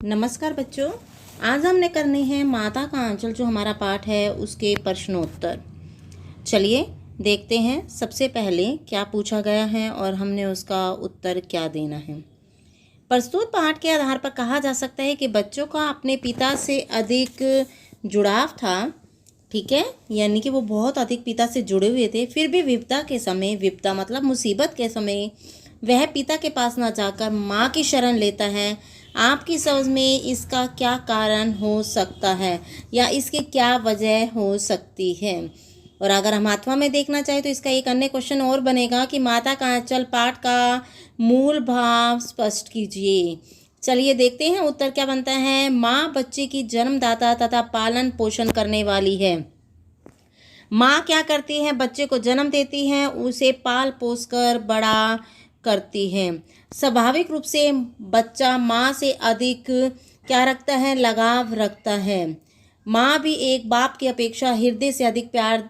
नमस्कार बच्चों। आज हमने करनी है माता का आंचल जो हमारा पाठ है उसके प्रश्नोत्तर। चलिए देखते हैं सबसे पहले क्या पूछा गया है और हमने उसका उत्तर क्या देना है। प्रस्तुत पाठ के आधार पर कहा जा सकता है कि बच्चों का अपने पिता से अधिक जुड़ाव था। ठीक है, यानी कि वो बहुत अधिक पिता से जुड़े हुए थे। फिर भी विपदा के समय, विपदा मतलब मुसीबत के समय, वह पिता के पास ना जाकर माँ की शरण लेता है। आपकी समझ में इसका क्या कारण हो सकता है या इसकी क्या वजह हो सकती है? और अगर हम आत्मा में देखना चाहें तो इसका एक अन्य क्वेश्चन और बनेगा कि माता का आंचल पाठ का मूल भाव स्पष्ट कीजिए। चलिए देखते हैं उत्तर क्या बनता है। माँ बच्चे की जन्मदाता तथा पालन पोषण करने वाली है। माँ क्या करती है? बच्चे को जन्म देती है, उसे पाल पोस कर बड़ा करती है। स्वाभाविक रूप से बच्चा माँ से अधिक क्या रखता है? लगाव रखता है। माँ भी एक बाप की अपेक्षा हृदय से अधिक प्यार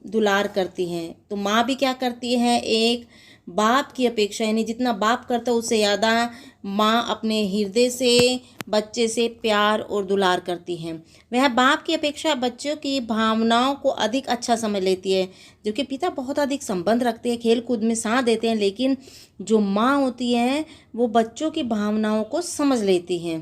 दुलार करती है। तो माँ भी क्या करती है? एक बाप की अपेक्षा, यानी जितना बाप करता है उससे ज़्यादा माँ अपने हृदय से बच्चे से प्यार और दुलार करती है। वह बाप की अपेक्षा बच्चों की भावनाओं को अधिक अच्छा समझ लेती है। जो कि पिता बहुत अधिक संबंध रखते हैं, खेल कूद में साथ देते हैं, लेकिन जो माँ होती है वो बच्चों की भावनाओं को समझ लेती है।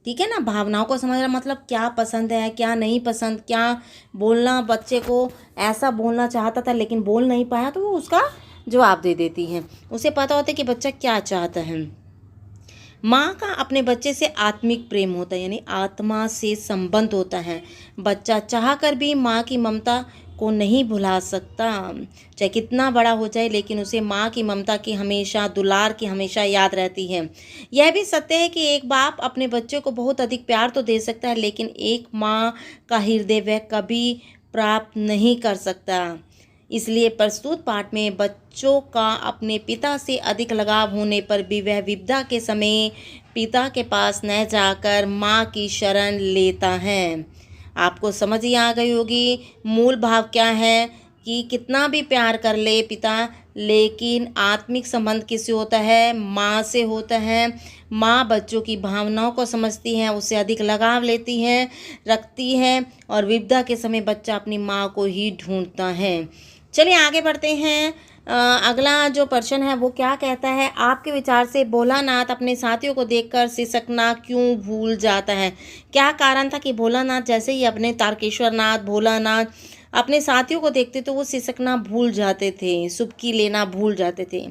ठीक है ना, भावनाओं को समझना मतलब क्या पसंद है, क्या नहीं पसंद, क्या बोलना, बच्चे को ऐसा बोलना चाहता था लेकिन बोल नहीं पाया तो वो उसका जवाब दे देती है। उसे पता होता है कि बच्चा क्या चाहता है। माँ का अपने बच्चे से आत्मिक प्रेम होता है, यानी आत्मा से संबंध होता है। बच्चा चाह कर भी माँ की ममता को नहीं भुला सकता, चाहे कितना बड़ा हो जाए, लेकिन उसे माँ की ममता की हमेशा, दुलार की हमेशा याद रहती है। यह भी सत्य है कि एक बाप अपने बच्चे को बहुत अधिक प्यार तो दे सकता है, लेकिन एक माँ का हृदय वह कभी प्राप्त नहीं कर सकता। इसलिए प्रस्तुत पाठ में बच्चों का अपने पिता से अधिक लगाव होने पर भी वह विपदा के समय पिता के पास न जाकर माँ की शरण लेता है। आपको समझ ही आ गई होगी मूल भाव क्या है कि कितना भी प्यार कर ले पिता, लेकिन आत्मिक संबंध किससे होता है? माँ से होता है। माँ बच्चों की भावनाओं को समझती है, उससे अधिक लगाव लेती है, रखती है, और विपदा के समय बच्चा अपनी माँ को ही ढूंढता है। चलिए आगे बढ़ते हैं। अगला जो प्रश्न है वो क्या कहता है? आपके विचार से भोलानाथ अपने साथियों को देखकर सिसकना क्यों भूल जाता है? क्या कारण था कि भोलानाथ जैसे ही अपने तारकेश्वर नाथ, भोलानाथ अपने साथियों को देखते तो वो सिसकना भूल जाते थे, सुबकी लेना भूल जाते थे?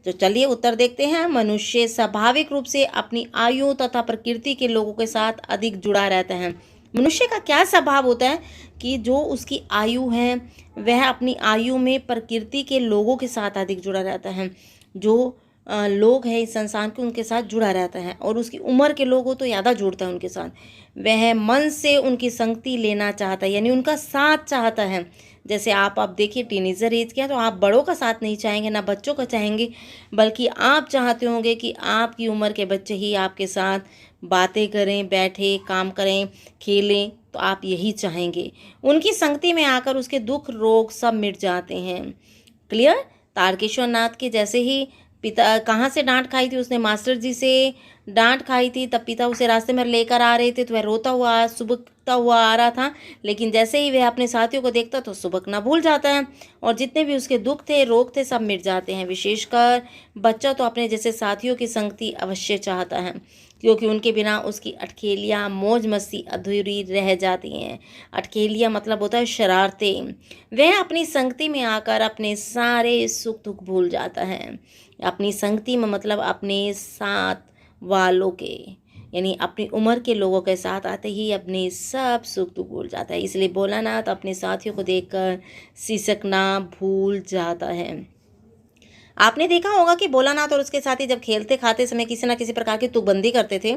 तो चलिए उत्तर देखते हैं। मनुष्य स्वाभाविक रूप से अपनी आयु तथा प्रकृति के लोगों के साथ अधिक जुड़ा रहता है। मनुष्य का क्या स्वभाव होता है कि जो उसकी आयु है वह अपनी आयु में प्रकृति के लोगों के साथ अधिक जुड़ा रहता है। जो लोग हैं इस संसार के, उनके साथ जुड़ा रहता है, और उसकी उम्र के लोग हो तो ज़्यादा जुड़ता है उनके साथ। वह मन से उनकी संगति लेना चाहता है, यानी उनका साथ चाहता है। जैसे आप देखिए टीनेजर एज क्या, तो आप बड़ों का साथ नहीं चाहेंगे, ना बच्चों का चाहेंगे, बल्कि आप चाहते होंगे कि आपकी उम्र के बच्चे ही आपके साथ बातें करें, बैठे, काम करें, खेलें, तो आप यही चाहेंगे। उनकी संगति में आकर उसके दुख रोग सब मिट जाते हैं। क्लियर? तारकेश्वर नाथ के जैसे ही पिता कहाँ से डांट खाई थी उसने? मास्टर जी से डांट खाई थी। तब पिता उसे रास्ते में लेकर आ रहे थे तो वह रोता हुआ, सुबकता हुआ आ रहा था, लेकिन जैसे ही वह अपने साथियों को देखता तो सुबकना भूल जाता है, और जितने भी उसके दुख थे, रोग थे, सब मिट जाते हैं। विशेषकर बच्चा तो अपने जैसे साथियों की संगति अवश्य चाहता है, क्योंकि उनके बिना उसकी अटखेलियाँ, मौज मस्ती अधूरी रह जाती हैं। अटखेलियाँ मतलब होता है शरारतें। वह अपनी संगति में आकर अपने सारे सुख दुख भूल जाता है। अपनी संगति में मतलब अपने साथ वालों के, यानी अपनी उम्र के लोगों के साथ आते ही अपने सब सुख दुख भूल जाता है। इसलिए भोलानाथ अपने साथियों को देखकर सिसकना भूल जाता है। आपने देखा होगा कि भोलानाथ और उसके साथी जब खेलते खाते समय किसी न किसी प्रकार की तुकबंदी करते थे।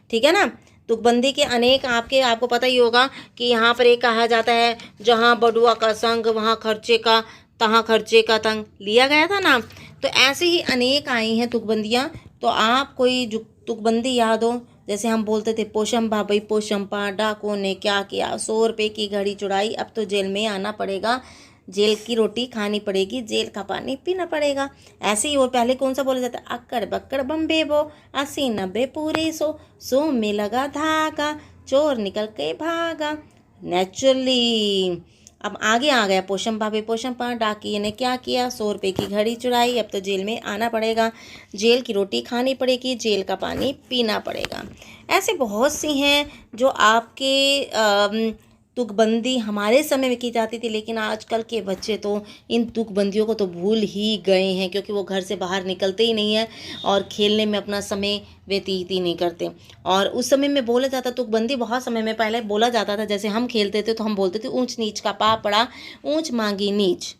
ठीक है ना? तुकबंदी के अनेक आपको पता ही होगा कि यहाँ पर एक कहा जाता है, जहाँ बड़ुआ का संग वहाँ खर्चे का, तहाँ खर्चे का तंग लिया गया था ना। तो ऐसे ही अनेक आई हैं तुकबंदियाँ। तो आप कोई जो तुकबंदी याद हो, जैसे हम बोलते थे पोशम भाई पोशम पा, डाकों ने क्या किया, 100 रुपये की घड़ी चुराई, अब तो जेल में आना पड़ेगा। जेल की रोटी खानी पड़ेगी, जेल का पानी पीना पड़ेगा। ऐसे ही और पहले कौन सा बोला जाता है, अक्कड़ बक्कड़ बम्बे बो, 80 90 पूरे 100 में लगा धागा, चोर निकल के भागा। नेचुरली। अब आगे आ गया पोशम पापे पोशम पा, डाकिए ने क्या किया, 100 रुपये की घड़ी चुराई, अब तो जेल में आना पड़ेगा, जेल की रोटी खानी पड़ेगी, जेल का पानी पीना पड़ेगा। ऐसे बहुत सी हैं जो आपके तुकबंदी हमारे समय में की जाती थी, लेकिन आजकल के बच्चे तो इन तुकबंदियों को तो भूल ही गए हैं, क्योंकि वो घर से बाहर निकलते ही नहीं हैं और खेलने में अपना समय व्यतीत ही नहीं करते। और उस समय में बोला जाता, तुकबंदी बहुत समय में पहले बोला जाता था, जैसे हम खेलते थे तो हम बोलते थे ऊंच नीच का पापड़ा, ऊंच मांगी नीच।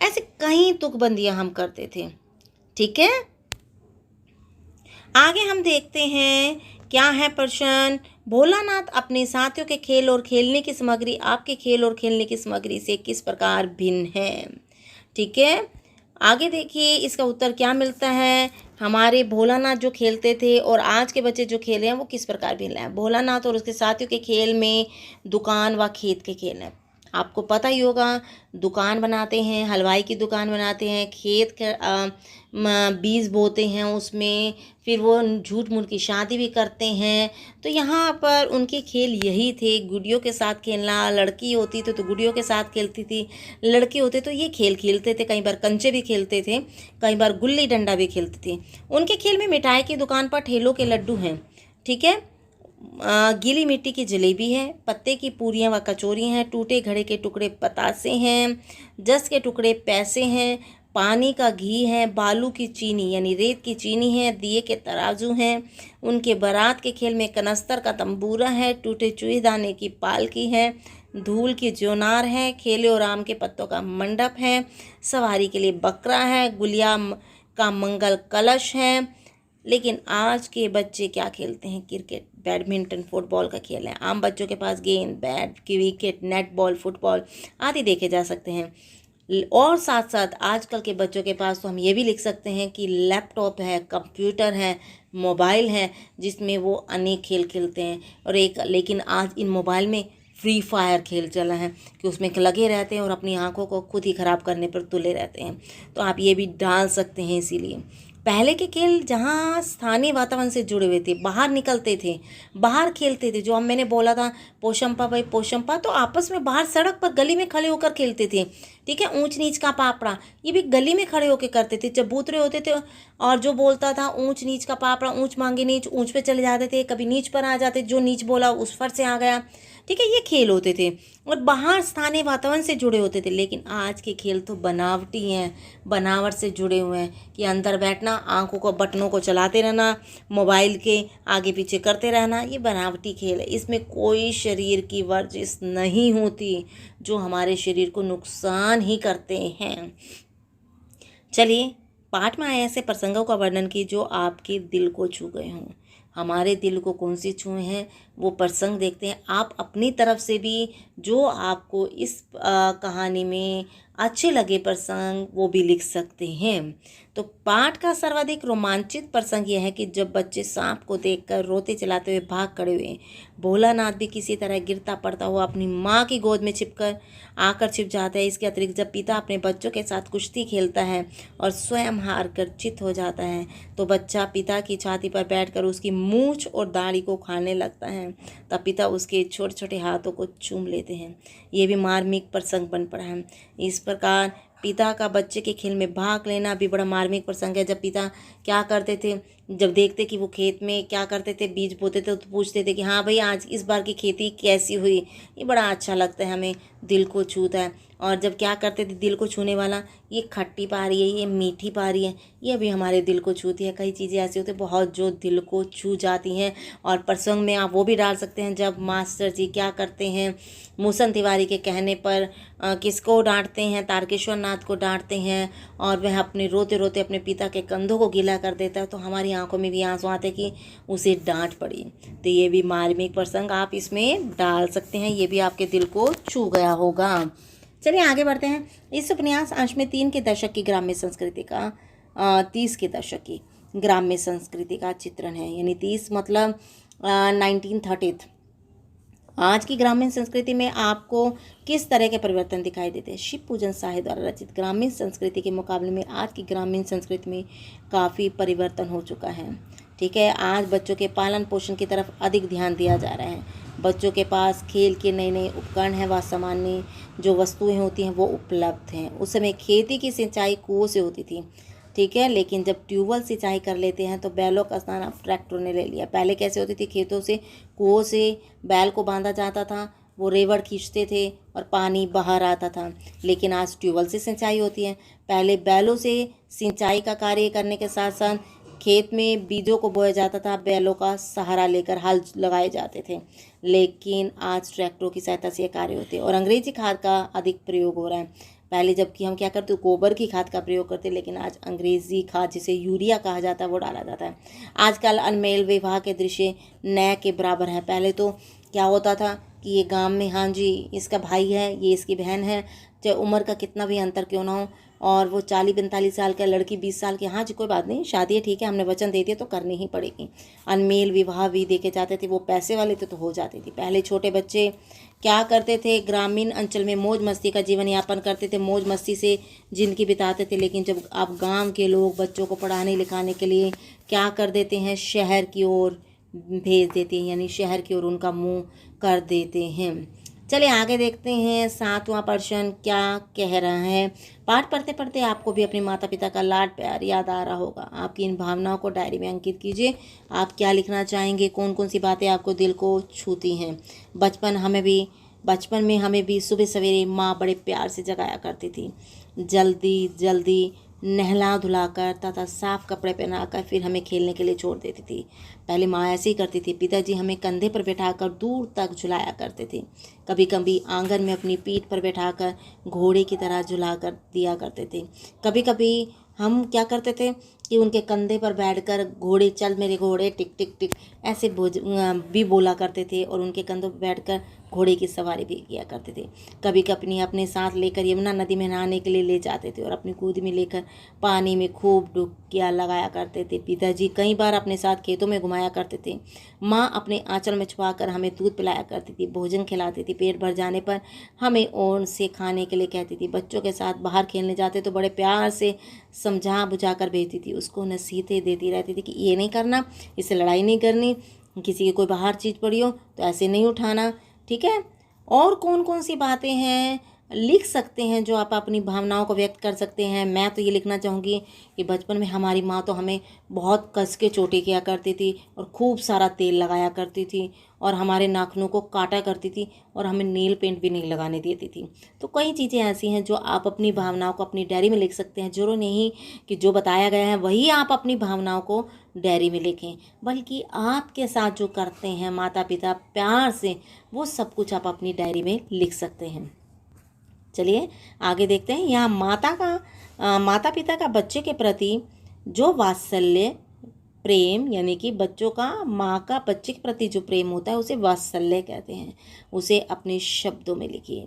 ऐसे कई तुकबंदियां हम करते थे। ठीक है, आगे हम देखते हैं क्या है प्रश्न। भोलानाथ अपने साथियों के खेल और खेलने की सामग्री आपके खेल और खेलने की सामग्री से किस प्रकार भिन्न है। ठीक है, आगे देखिए इसका उत्तर क्या मिलता है। हमारे भोलानाथ जो खेलते थे और आज के बच्चे जो खेल रहे हैं वो किस प्रकार भिन्न है। भोलानाथ और उसके साथियों के खेल में दुकान व खेत के खेल हैं। आपको पता ही होगा, दुकान बनाते हैं, हलवाई की दुकान बनाते हैं, खेत के बीज बोते हैं उसमें, फिर वो झूठ मूठ की शादी भी करते हैं। तो यहाँ पर उनके खेल यही थे, गुड़ियों के साथ खेलना। लड़की होती थी तो गुड़ियों के साथ खेलती थी, लड़के होते तो ये खेल खेलते थे, कई बार कंचे भी खेलते थे, कई बार गुल्ली डंडा भी खेलते थे। उनके खेल में मिठाई की दुकान पर ठेलों के लड्डू हैं। ठीक है, गीली मिट्टी की जलेबी है, पत्ते की पूरियाँ व कचौरी हैं, टूटे घड़े के टुकड़े पतासे हैं, जस के टुकड़े पैसे हैं, पानी का घी है, बालू की चीनी यानी रेत की चीनी है, दिए के तराजू हैं। उनके बारात के खेल में कनस्तर का तंबूरा है, टूटे चूहे दाने की पालकी है, धूल की ज्योनार है, खेले और आम के पत्तों का मंडप है, सवारी के लिए बकरा है, गुलिया का मंगल कलश है। लेकिन आज के बच्चे क्या खेलते हैं, क्रिकेट, बैडमिंटन, फुटबॉल का खेल है। आम बच्चों के पास गेंद, bat, cricket, net ball, football आदि देखे जा सकते हैं। और साथ साथ आजकल के बच्चों के पास तो हम ये भी लिख सकते हैं कि लैपटॉप है, कंप्यूटर है, मोबाइल है, जिसमें वो अनेक खेल खेलते हैं। और लेकिन आज इन मोबाइल में फ्री फायर खेल चला है कि उसमें लगे रहते हैं और अपनी आंखों को खुद ही ख़राब करने पर तुले रहते हैं। तो आप ये भी डाल सकते हैं। इसीलिए पहले के खेल जहाँ स्थानीय वातावरण से जुड़े हुए थे, बाहर निकलते थे, बाहर खेलते थे, जो हम मैंने बोला था पोशंपा भाई पोशंपा, तो आपस में बाहर सड़क पर गली में खड़े होकर खेलते थे। ठीक है, ऊंच नीच का पापड़ा ये भी गली में खड़े होकर करते थे। चबूतरे होते थे और जो बोलता था ऊंच नीच का पापड़ा, ऊंच मांगे नीच, ऊंच पे चले जाते थे, कभी नीच पर आ जाते, जो नीच बोला उस पर से आ गया। ठीक है, ये खेल होते थे और बाहर स्थानीय वातावरण से जुड़े होते थे। लेकिन आज के खेल तो बनावटी हैं, बनावट से जुड़े हुए हैं कि अंदर बैठना, आंखों को बटनों को चलाते रहना, मोबाइल के आगे पीछे करते रहना, ये बनावटी खेल है। इसमें कोई शरीर की वर्जिश नहीं होती, जो हमारे शरीर को नुकसान ही करते हैं। चलिए, पाठ में आए ऐसे प्रसंगों का वर्णन की जो आपके दिल को छू गए हों। हमारे दिल को कौन सी छुए हैं वो प्रसंग देखते हैं। आप अपनी तरफ से भी जो आपको इस कहानी में अच्छे लगे प्रसंग वो भी लिख सकते हैं। तो पाठ का सर्वाधिक रोमांचित प्रसंग यह है कि जब बच्चे सांप को देखकर रोते चलाते हुए भाग खड़े हुए, भोलानाथ भी किसी तरह गिरता पड़ता हुआ अपनी माँ की गोद में छिप जाता है। इसके अतिरिक्त जब पिता अपने बच्चों के साथ कुश्ती खेलता है और स्वयं हार कर चित हो जाता है, तो बच्चा पिता की छाती पर बैठकर उसकी मूंछ और दाढ़ी को खाने लगता है। तब पिता उसके छोटे छोटे हाथों को चूम लेते हैं। ये भी मार्मिक प्रसंग बन पड़ा है। इस प्रकार पिता का बच्चे के खेल में भाग लेना भी बड़ा मार्मिक प्रसंग है। जब पिता क्या करते थे, जब देखते कि वो खेत में क्या करते थे, बीज बोते थे, तो पूछते थे कि हाँ भाई आज इस बार की खेती कैसी हुई। ये बड़ा अच्छा लगता है, हमें दिल को छूता है। और जब क्या करते थे, दिल को छूने वाला, ये खट्टी पा रही है, ये मीठी पा रही है, ये भी हमारे दिल को छूती है। कई चीज़ें ऐसी होती हैं बहुत जो दिल को छू जाती हैं। और प्रसंग में आप वो भी डाल सकते हैं जब मास्टर जी क्या करते हैं, मूसन तिवारी के कहने पर किसको डांटते हैं, तारकेश्वर नाथ को डांटते हैं और वह अपने रोते रोते अपने पिता के कंधों को गीला कर देता है। तो हमारी आंखों में भी आंसू आते कि उसे डांट पड़ी। तो ये भी मार्मिक प्रसंग आप इसमें डाल सकते हैं, ये भी आपके दिल को छू गया होगा। चलिए आगे बढ़ते हैं। इस उपन्यास अंश में 3 के दशक की ग्राम्य संस्कृति का 30 के दशक की ग्राम्य संस्कृति का चित्रण है। यानी 30 मतलब 1930 आज की ग्रामीण संस्कृति में आपको किस तरह के परिवर्तन दिखाई देते हैं? शिव पूजन साहे द्वारा रचित ग्रामीण संस्कृति के मुकाबले में आज की ग्रामीण संस्कृति में काफ़ी परिवर्तन हो चुका है। ठीक है, आज बच्चों के पालन पोषण की तरफ अधिक ध्यान दिया जा रहा है। बच्चों के पास खेल के नए नए उपकरण हैं व सामान्य जो वस्तुएं होती हैं वो उपलब्ध हैं। उस समय खेती की सिंचाई कुओं से होती थी। ठीक है, लेकिन जब ट्यूबवेल सिंचाई कर लेते हैं तो बैलों का स्थान अब ट्रैक्टरों ने ले लिया। पहले कैसे होती थी, खेतों से कुओं से बैल को बांधा जाता था, वो रेवड़ खींचते थे और पानी बाहर आता था। लेकिन आज ट्यूबवेल से सिंचाई होती है। पहले बैलों से सिंचाई का कार्य करने के साथ साथ खेत में बीजों को बोया जाता था, बैलों का सहारा लेकर हल लगाए जाते थे। लेकिन आज ट्रैक्टरों की सहायता से ये कार्य होते हैं और अंग्रेजी खाद का अधिक प्रयोग हो रहा है। पहले जबकि हम क्या करते, गोबर की खाद का प्रयोग करते, लेकिन आज अंग्रेजी खाद जिसे यूरिया कहा जाता है वो डाला जाता है। आजकल अनमेल विवाह के दृश्य न के बराबर है। पहले तो क्या होता था कि ये गांव में, हाँ जी इसका भाई है, ये इसकी बहन है, चाहे उम्र का कितना भी अंतर क्यों ना हो, और वो 40-45 साल का, लड़की 20 साल की, हाँ जी कोई बात नहीं, शादी है ठीक है, हमने वचन दे दिया तो करनी ही पड़ेगी। अनमेल विवाह भी देखे जाते थे, वो पैसे वाले थे तो हो जाती थी। पहले छोटे बच्चे क्या करते थे, ग्रामीण अंचल में मौज मस्ती का जीवन यापन करते थे, मौज मस्ती से ज़िंदगी बिताते थे। लेकिन जब अब गांव के लोग बच्चों को पढ़ाने लिखाने के लिए क्या कर देते हैं, शहर की ओर भेज देते हैं, यानी शहर की ओर उनका मुंह कर देते हैं। चलिए आगे देखते हैं 7वां प्रश्न क्या कह रहा है। पाठ पढ़ते पढ़ते आपको भी अपने माता पिता का लाड प्यार याद आ रहा होगा। आपकी इन भावनाओं को डायरी में अंकित कीजिए। आप क्या लिखना चाहेंगे, कौन कौन सी बातें आपको दिल को छूती हैं। बचपन में हमें भी सुबह सवेरे माँ बड़े प्यार से जगाया करती थी, जल्दी जल्दी नहला धुलाकर तथा साफ कपड़े पहनाकर फिर हमें खेलने के लिए छोड़ देती थी। पहले माँ ऐसे ही करती थी। पिताजी हमें कंधे पर बैठाकर दूर तक झुलाया करते थे। कभी कभी आंगन में अपनी पीठ पर बैठाकर घोड़े की तरह झुला कर दिया करते थे। कभी कभी हम क्या करते थे कि उनके कंधे पर बैठकर घोड़े, चल मेरे घोड़े, टिक टिक टिक, ऐसे भी बोला करते थे और उनके कंधों पर बैठकर घोड़े की सवारी भी किया करते थे। कभी कभी अपने साथ लेकर यमुना नदी में नहाने के लिए ले जाते थे और अपनी गोद में लेकर पानी में खूब डुबकियां लगाया करते थे। पिताजी कई बार अपने साथ खेतों में घुमाया करते थे। माँ अपने आंचल में छुपाकर हमें दूध पिलाया करती थी, भोजन खिलाती थी। पेट भर जाने पर हमें और से खाने के लिए कहती थी। बच्चों के साथ बाहर खेलने जाते तो बड़े प्यार से समझा बुझा कर भेजती थी। उसको नसीहतें देती रहती थी कि ये नहीं करना, इससे लड़ाई नहीं करनी, किसी की कोई बाहर चीज़ पड़ी हो तो ऐसे नहीं उठाना। ठीक है, और कौन कौन सी बातें हैं लिख सकते हैं जो आप अपनी भावनाओं को व्यक्त कर सकते हैं। मैं तो ये लिखना चाहूँगी कि बचपन में हमारी माँ तो हमें बहुत कस के चोटी किया करती थी और खूब सारा तेल लगाया करती थी और हमारे नाखूनों को काटा करती थी और हमें नेल पेंट भी नहीं लगाने देती थी। तो कई चीज़ें ऐसी हैं जो आप अपनी भावनाओं को अपनी डायरी में लिख सकते हैं। जरूरी नहीं कि जो बताया गया है वही आप अपनी भावनाओं को डायरी में लिखें, बल्कि आपके साथ जो करते हैं माता पिता प्यार से, वो सब कुछ आप अपनी डायरी में लिख सकते हैं। चलिए आगे देखते हैं। यहाँ माता पिता का बच्चे के प्रति जो वात्सल्य प्रेम, यानी कि बच्चों का माँ का बच्चे के प्रति जो प्रेम होता है उसे वात्सल्य कहते हैं। उसे अपने शब्दों में लिखिए।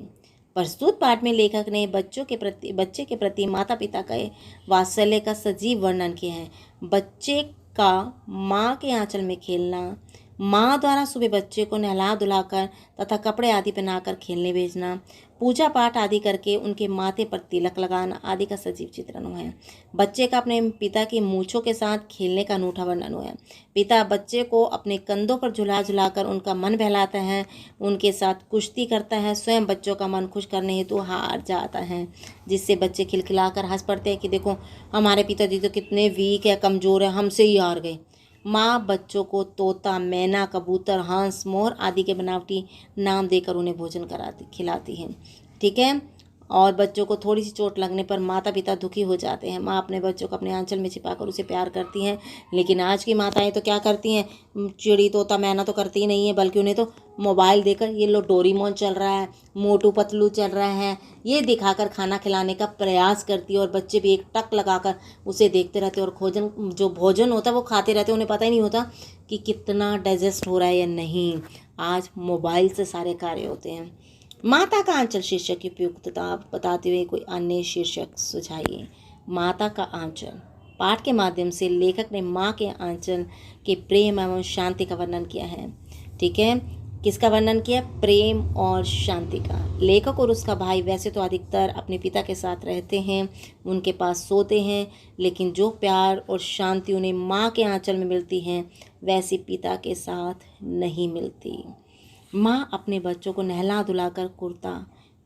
प्रस्तुत पाठ में लेखक ने बच्चे के प्रति माता पिता के वात्सल्य का सजीव वर्णन किया है। बच्चे का माँ के आंचल में खेलना, माँ द्वारा सुबह बच्चे को नहला धुलाकर तथा कपड़े आदि पहनाकर खेलने भेजना, पूजा पाठ आदि करके उनके माथे पर तिलक लगाना आदि का सजीव चित्रण हुआ है। बच्चे का अपने पिता की मूंछों के साथ खेलने का अनूठा वर्णन हुआ है। पिता बच्चे को अपने कंधों पर झुला झुलाकर उनका मन बहलाता है, उनके साथ कुश्ती करता है, स्वयं बच्चों का मन खुश करने हेतु हार जाता है, जिससे बच्चे खिलखिलाकर हंस पड़ते हैं कि देखो हमारे पिताजी तो कितने वीक है, कमज़ोर है, हमसे ही हार गए। माँ बच्चों को तोता, मैना, कबूतर, हंस, मोर आदि के बनावटी नाम देकर उन्हें भोजन खिलाती है। ठीक है, और बच्चों को थोड़ी सी चोट लगने पर माता पिता दुखी हो जाते हैं। माँ अपने बच्चों को अपने आंचल में छिपाकर उसे प्यार करती हैं। लेकिन आज की माताएं तो क्या करती हैं, चिड़ी तोता मैना तो करती ही नहीं है, बल्कि उन्हें तो मोबाइल देकर ये लो डोरीमोन चल रहा है, मोटू पतलू चल रहा है, ये दिखाकर खाना खिलाने का प्रयास करती है और बच्चे भी एक टक लगाकर उसे देखते रहते हैं और जो भोजन होता है वो खाते रहते हैं। उन्हें पता ही नहीं होता कि कितना डाइजेस्ट हो रहा है या नहीं। आज मोबाइल से सारे कार्य होते हैं। माता का आंचल शीर्षक की उपयुक्तता बताते हुए कोई अन्य शीर्षक सुझाइए। माता का आंचल। पाठ के माध्यम से लेखक ने माँ के आंचल के प्रेम एवं शांति का वर्णन किया है। ठीक है, किसका वर्णन किया? प्रेम और शांति का। लेखक और उसका भाई वैसे तो अधिकतर अपने पिता के साथ रहते हैं, उनके पास सोते हैं, लेकिन जो प्यार और शांति उन्हें माँ के आंचल में मिलती है वैसी पिता के साथ नहीं मिलती। माँ अपने बच्चों को नहला धुलाकर, कुर्ता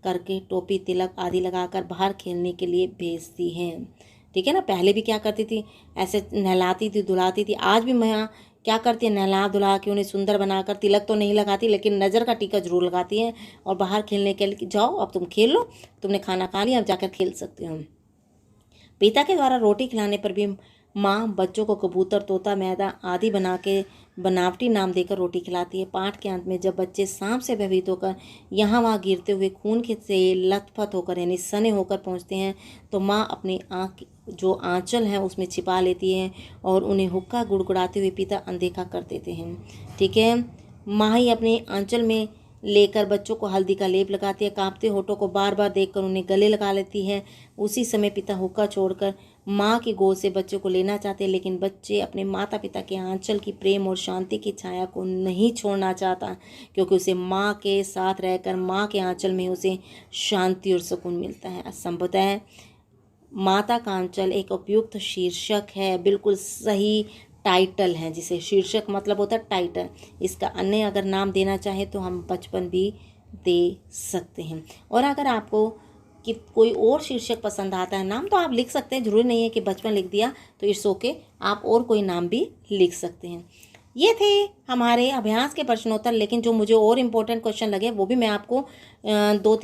करके, टोपी तिलक आदि लगाकर बाहर खेलने के लिए भेजती हैं। ठीक है ना। पहले भी क्या करती थी? ऐसे नहलाती थी, धुलाती थी। आज भी माँ क्या करती है? नहला धुला के उन्हें सुंदर बनाकर, तिलक तो नहीं लगाती लेकिन नज़र का टीका जरूर लगाती है और बाहर खेलने के लिए, जाओ अब तुम खेल लो, तुमने खाना खा लिया, अब जाकर खेल सकते हो। पिता के द्वारा रोटी खिलाने पर भी माँ बच्चों को कबूतर, तोता, मैदा आदि बना के बनावटी नाम देकर रोटी खिलाती है। पाठ के अंत में जब बच्चे सांप से भयभीत होकर यहाँ वहाँ गिरते हुए खून के से लथपथ होकर यानी सने होकर पहुँचते हैं तो माँ अपनी आँख जो आंचल है उसमें छिपा लेती है और उन्हें हुक्का गुड़गुड़ाते हुए पिता अनदेखा कर देते हैं। ठीक है। माँ ही अपने आंचल में लेकर बच्चों को हल्दी का लेप लगाती है, कांपते होठों को बार बार देखकर उन्हें गले लगा लेती है। उसी समय पिता हुक्का छोड़कर माँ की गोद से बच्चों को लेना चाहते हैं, लेकिन बच्चे अपने माता पिता के आंचल की प्रेम और शांति की छाया को नहीं छोड़ना चाहता, क्योंकि उसे माँ के साथ रहकर माँ के आंचल में उसे शांति और सुकून मिलता है। संभवतः माता का आंचल एक उपयुक्त शीर्षक है, बिल्कुल सही टाइटल है, जिसे शीर्षक मतलब होता है टाइटल। इसका अन्य अगर नाम देना चाहे तो हम बचपन भी दे सकते हैं। और अगर आपको कि कोई और शीर्षक पसंद आता है नाम, तो आप लिख सकते हैं। जरूरी नहीं है कि बचपन लिख दिया तो इट्स ओके, आप और कोई नाम भी लिख सकते हैं। ये थे हमारे अभ्यास के प्रश्नोत्तर, लेकिन जो मुझे और इम्पोर्टेंट क्वेश्चन लगे वो भी मैं आपको दो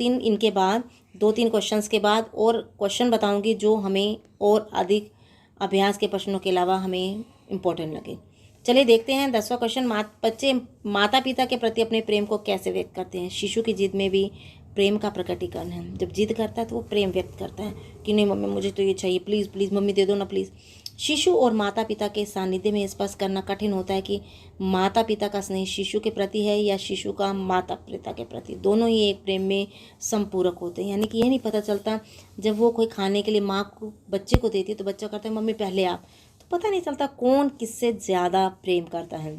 तीन क्वेश्चन्स के बाद और क्वेश्चन बताऊंगी जो हमें और अधिक अभ्यास के प्रश्नों के अलावा हमें इम्पोर्टेंट लगे। चलिए देखते हैं 10वां क्वेश्चन। बच्चे माता पिता के प्रति अपने प्रेम को कैसे व्यक्त करते हैं? शिशु की जिद में भी प्रेम का प्रकटीकरण है। जब जिद करता है तो वो प्रेम व्यक्त करता है कि नहीं मम्मी मुझे तो ये चाहिए, प्लीज़ प्लीज़ मम्मी दे दो ना प्लीज़। शिशु और माता पिता के सानिध्य में स्पष्ट करना कठिन होता है कि माता पिता का स्नेह शिशु के प्रति है या शिशु का माता पिता के प्रति। दोनों ही एक प्रेम में संपूरक होते हैं, यानी कि ये नहीं पता चलता जब वो कोई खाने के लिए माँ को बच्चे को देती है तो बच्चा कहता है मम्मी पहले आप, तो पता नहीं चलता कौन किससे ज़्यादा प्रेम करता है।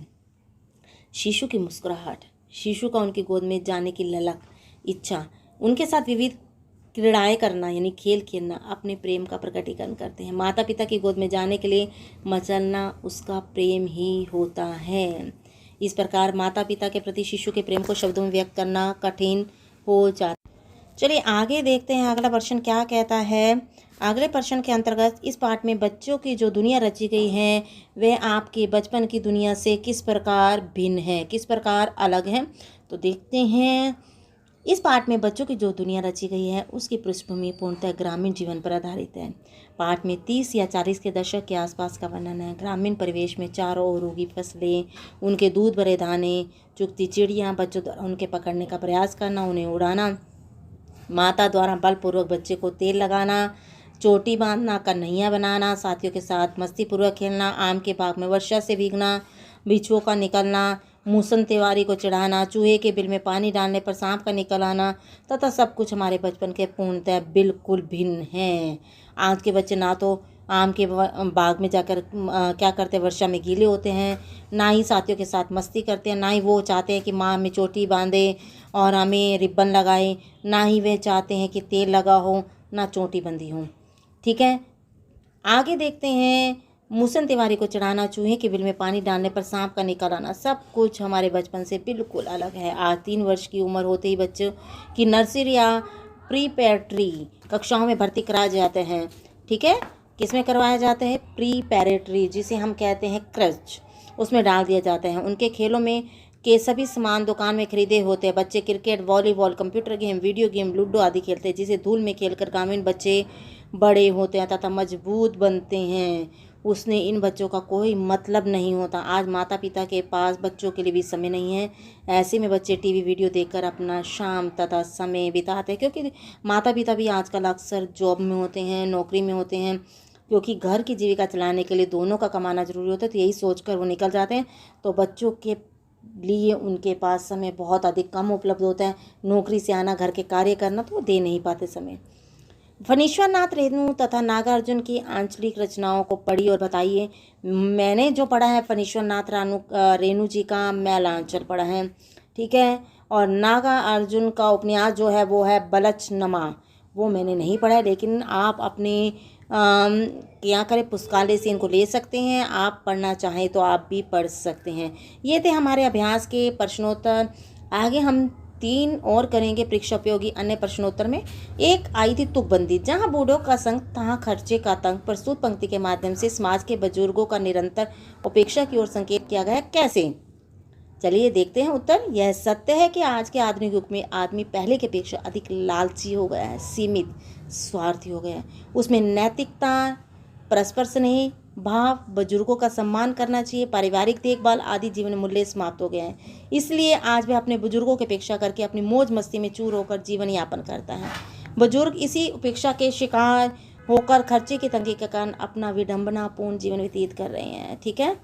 शिशु की मुस्कुराहट, शिशु का उनकी गोद में जाने की ललक, इच्छा, उनके साथ विविध क्रीड़ाएं करना यानी खेल खेलना अपने प्रेम का प्रकटीकरण करते हैं। माता पिता की गोद में जाने के लिए मचलना उसका प्रेम ही होता है। इस प्रकार माता पिता के प्रति शिशु के प्रेम को शब्दों में व्यक्त करना कठिन हो जाता है। चलिए आगे देखते हैं अगला प्रश्न क्या कहता है। अगले प्रश्न के अंतर्गत इस पाठ में बच्चों की जो दुनिया रची गई है वह आपके बचपन की दुनिया से किस प्रकार भिन्न है, किस प्रकार अलग है। तो देखते हैं। इस पाठ में बच्चों की जो दुनिया रची गई है उसकी पृष्ठभूमि पूर्णतः ग्रामीण जीवन पर आधारित है। पाठ में 30 या 40 के दशक के आसपास का वर्णन है। ग्रामीण परिवेश में चारों ओर उगी फसलें, उनके दूध भरे दाने, चुगती चिड़ियाँ, बच्चों द्वारा उनके पकड़ने का प्रयास करना, उन्हें उड़ाना, माता द्वारा बलपूर्वक बच्चे को तेल लगाना, चोटी बांधना, कन्हैया बनाना, साथियों के साथ मस्तीपूर्वक खेलना, आम के बाग में वर्षा से भीगना, बिच्छुओं का निकलना, मूसन तिवारी को चढ़ाना, चूहे के बिल में पानी डालने पर सांप का निकल आना तथा सब कुछ हमारे बचपन के पूर्णतः बिल्कुल भिन्न हैं। आज के बच्चे ना तो आम के बाग में जाकर क्या करते हैं, वर्षा में गीले होते हैं, ना ही साथियों के साथ मस्ती करते हैं, ना ही वो चाहते हैं कि माँ हमें चोटी बांधे और हमें रिबन लगाए, ना ही वे चाहते हैं कि तेल लगा हो, ना चोटी बंधी हो। ठीक है। आगे देखते हैं। मूसन तिवारी को चढ़ाना, चूहे के बिल में पानी डालने पर सांप का निकल आना, सब कुछ हमारे बचपन से बिल्कुल अलग है। आज 3 वर्ष की उम्र होते ही बच्चों की नर्सरी या प्रीपैरेटरी कक्षाओं में भर्ती कराए जाते हैं। ठीक है। किसमें करवाया जाता है? प्रीपैरेटरी, जिसे हम कहते हैं क्रच, उसमें डाल दिया जाता है। उनके खेलों में के सभी सामान दुकान में खरीदे होते हैं। बच्चे cricket, volleyball, computer game, video game, ludo आदि खेलते हैं, जिसे धूल में खेलकर ग्रामीण बच्चे बड़े होते हैं तथा मजबूत बनते हैं। उसने इन बच्चों का कोई मतलब नहीं होता। आज माता पिता के पास बच्चों के लिए भी समय नहीं है। ऐसे में बच्चे टीवी वीडियो देखकर अपना शाम तथा समय बिताते हैं, क्योंकि माता पिता भी आजकल अक्सर जॉब में होते हैं, नौकरी में होते हैं, क्योंकि घर की जीविका चलाने के लिए दोनों का कमाना जरूरी होता है। तो यही सोचकर वो निकल जाते हैं। तो बच्चों के लिए उनके पास समय बहुत अधिक कम उपलब्ध होता है। नौकरी से आना, घर के कार्य करना, तो वो दे नहीं पाते समय। फणीश्वर नाथ रेणु तथा नागार्जुन की आंचलिक रचनाओं को पढ़िए और बताइए। मैंने जो पढ़ा है फणीश्वर नाथ रेणु जी का मैलांचल पढ़ा है। ठीक है। और नागा अर्जुन का उपन्यास जो है वो है बलचनमा, वो मैंने नहीं पढ़ा है, लेकिन आप अपने क्या करें, पुस्तकालय से इनको ले सकते हैं। आप पढ़ना चाहें तो आप भी पढ़ सकते हैं। ये थे हमारे अभ्यास के प्रश्नोत्तर। आगे हम 3 और करेंगे परीक्षा उपयोगी अन्य प्रश्नोत्तर में। एक आई थी तुकबंदी, जहाँ बूढ़ों का संग तहाँ खर्चे का तंग, प्रस्तुत पंक्ति के माध्यम से समाज के बुजुर्गों का निरंतर उपेक्षा की ओर संकेत किया गया, कैसे? चलिए देखते हैं उत्तर। यह सत्य है कि आज के आधुनिक युग में आदमी पहले की अपेक्षा अधिक लालची हो गया है, सीमित, स्वार्थी हो गया है। उसमें नैतिकता, परस्पर स्नेह भाव, बुजुर्गों का सम्मान करना चाहिए, पारिवारिक देखभाल आदि जीवन मूल्य समाप्त हो गए हैं। इसलिए आज वह अपने बुजुर्गों की अपेक्षा करके अपनी मौज मस्ती में चूर होकर जीवन यापन करता है। बुजुर्ग इसी उपेक्षा के शिकार होकर खर्चे की तंगी के कारण अपना विडंबनापूर्ण जीवन व्यतीत कर रहे हैं। ठीक है।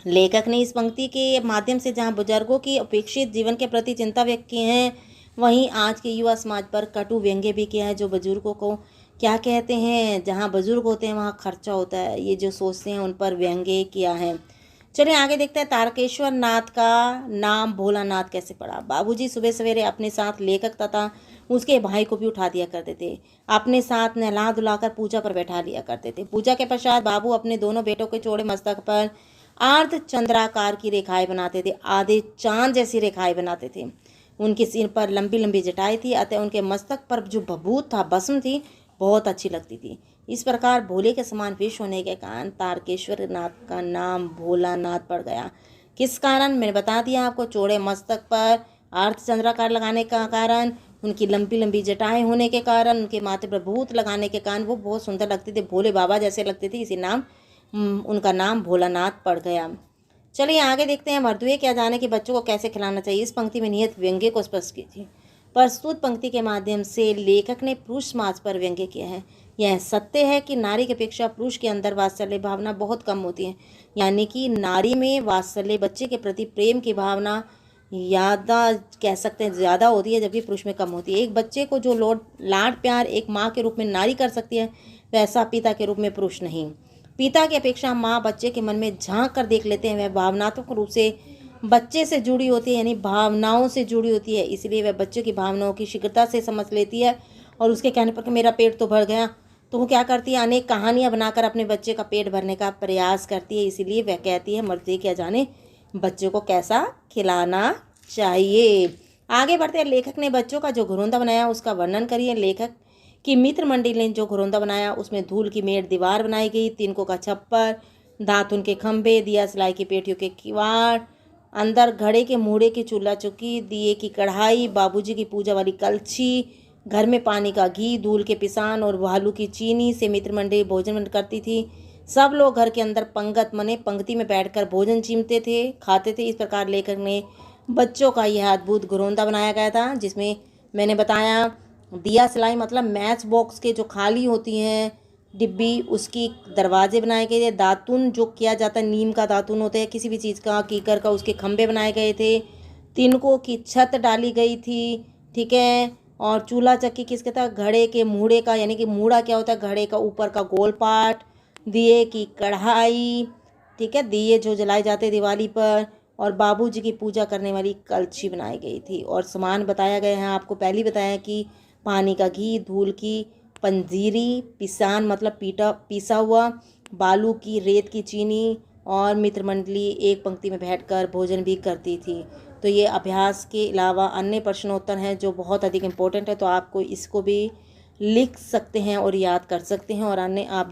लेखक ने इस पंक्ति के माध्यम से जहां बुजुर्गों की अपेक्षित जीवन के प्रति चिंता व्यक्त की है, वहीं आज के युवा समाज पर कटु व्यंग्य भी किया है। जो बुजुर्गों को क्या कहते हैं, जहां बुजुर्ग होते हैं वहां खर्चा होता है, ये जो सोचते हैं उन पर व्यंग्य किया है। चलिए आगे देखते हैं। तारकेश्वर नाथ का नाम भोलानाथ कैसे पड़ा? बाबूजी सुबह सवेरे अपने साथ लेखक तथा उसके भाई को भी उठा दिया करते थे। अपने साथ नहला धुलाकर पूजा पर बैठा लिया करते थे। पूजा के पश्चात बाबू अपने दोनों बेटों के चौड़े मस्तक पर अर्ध चंद्राकार की रेखाएं बनाते थे, आधे चांद जैसी रेखाएं बनाते थे। उनके सिर पर लंबी लंबी जटाएं थी, अतः उनके मस्तक पर जो भभूत था, भस्म थी, बहुत अच्छी लगती थी। इस प्रकार भोले के समान विष होने के कारण तारकेश्वर नाथ का नाम भोलानाथ पड़ गया। किस कारण? मैंने बता दिया आपको। चौड़े मस्तक पर अर्ध चंद्राकार लगाने का कारण, उनकी लंबी लंबी जटाएं होने के कारण, उनके माथे पर भूत लगाने के कारण वो बहुत सुंदर लगते थे, भोले बाबा जैसे लगते थे, इसी नाम उनका नाम भोलानाथ पड़ गया। चलिए आगे देखते हैं। मर्दुए क्या जाने कि बच्चों को कैसे खिलाना चाहिए। इस पंक्ति में निहित व्यंग्य को स्पष्ट कीजिए। प्रस्तुत पंक्ति के माध्यम से लेखक ने पुरुष समाज पर व्यंग्य किया है। यह सत्य है कि नारी की अपेक्षा पुरुष के अंदर वात्सल्य भावना बहुत कम होती है, यानी कि नारी में वात्सल्य, बच्चे के प्रति प्रेम की भावना ज़्यादा, कह सकते हैं ज़्यादा होती है, जबकि पुरुष में कम होती है। एक बच्चे को जो लाड प्यार एक माँ के रूप में नारी कर सकती है, वैसा पिता के रूप में पुरुष नहीं। पिता की अपेक्षा माँ बच्चे के मन में झांक कर देख लेते हैं। वह भावनात्मक रूप से बच्चे से जुड़ी होती है, यानी भावनाओं से जुड़ी होती है, इसलिए वह बच्चे की भावनाओं की शीघ्रता से समझ लेती है। और उसके कहने पर कि मेरा पेट तो भर गया, तो वो क्या करती है, अनेक कहानियाँ बनाकर अपने बच्चे का पेट भरने का प्रयास करती है। इसीलिए वह कहती है, मर्दे क्या जाने बच्चे को कैसा खिलाना चाहिए। आगे बढ़ते हैं। लेखक ने बच्चों का जो घरौंदा बनाया उसका वर्णन करिए। लेखक कि मित्र मंडली ने जो घरौंदा बनाया उसमें धूल की मेड़ दीवार बनाई गई, तिनकों का छप्पर, दातुन के खंभे, दिया सिलाई की पेटियों के किवाड़, अंदर घड़े के मूढ़े की चूल्हा चौकी, दिए की कढ़ाई, बाबूजी की पूजा वाली कलछी, घर में पानी का घी, धूल के पिसान और भालू की चीनी से मित्र मंडली भोजन करती थी। सब लोग घर के अंदर पंगत मने पंक्ति में बैठकर भोजन चीमते थे, खाते थे। इस प्रकार लेखक ने बच्चों का यह अद्भुत घरौंदा बनाया गया था, जिसमें मैंने बताया दिया सिलाई मतलब मैच बॉक्स के जो खाली होती हैं डिब्बी, उसकी दरवाजे बनाए गए थे। दातुन जो किया जाता है, नीम का दातुन होता है किसी भी चीज़ का, कीकर का, उसके खंभे बनाए गए थे। तिनकों की छत डाली गई थी, ठीक है। और चूल्हा चक्की किसके था, घड़े के मूढ़े का, यानी कि मूढ़ा क्या होता है, घड़े का ऊपर का गोल पार्ट, दिए की कढ़ाई, ठीक है, दिए जो जलाए जाते दिवाली पर, और बाबूजी की पूजा करने वाली कलछी बनाई गई थी। और सामान बताया गया है, आपको पहले ही बताया कि पानी का घी, धूल की पंजीरी, पिसान मतलब पीसा हुआ, बालू की रेत की चीनी, और मित्र मंडली एक पंक्ति में बैठकर भोजन भी करती थी। तो ये अभ्यास के अलावा अन्य प्रश्नोत्तर हैं जो बहुत अधिक इम्पोर्टेंट है, तो आपको इसको भी लिख सकते हैं और याद कर सकते हैं। और अन्य आप